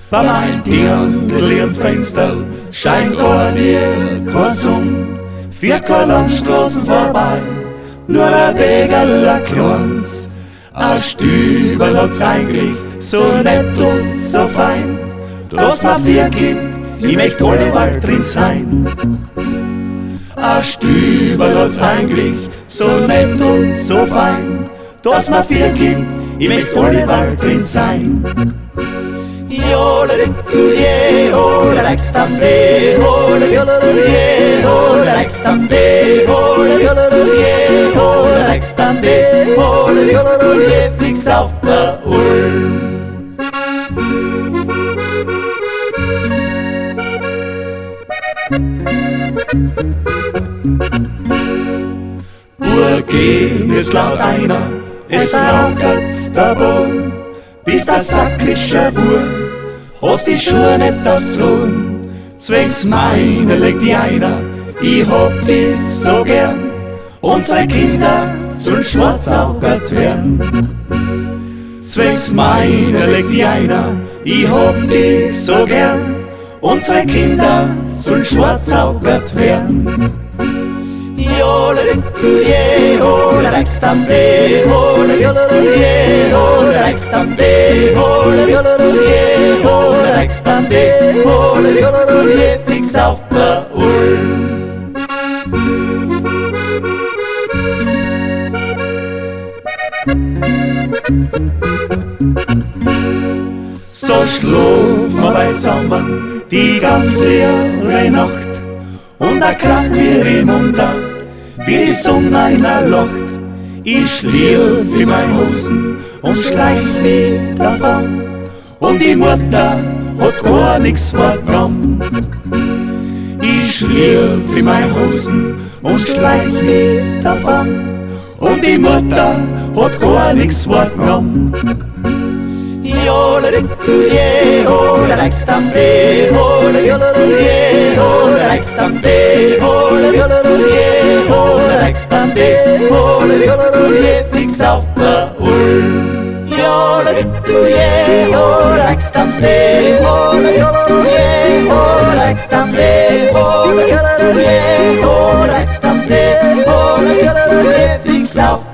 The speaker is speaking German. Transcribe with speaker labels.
Speaker 1: Bei mein Dirndl im Fenster scheint gar nie kein Sonn. Fährt kein Landstraßen vorbei, nur der Weg aller Kleins. Ein Stüberl hat's eingerichtet, so nett und so fein, dass man vier gibt, ich möcht alleweil drin sein. Ein Stüberl hat's eingerichtet, so nett und so fein, dass man vier gibt, ich möcht alleweil drin sein. Fix auf der Ulm. Burgin ist laut einer, es lautert's der Boden, bis der sackrische Bur, hast die Schuhe nicht aus Sohn. Zwängs meine legt die einer, ich hab die so gern, unsere Kinder sollen schwarzaugert werden. Zwängs meine legt die einer, ich hab die so gern, unsere Kinder sollen schwarzaugert werden. Fix auf der Ulm. So schlaf man beisammen die ganz leere Nacht, und er krankt wie im Munter, wie die Sonne einer Locht. Ich schlief in mein Hosen und schleich mich davon, und die Mutter hat gar nix wahrgenommen. Ich schlief in mein Hosen und schleich mich davon, und die Mutter hat gar nix wahrgenommen. Fix auf der Ulm. Fix auf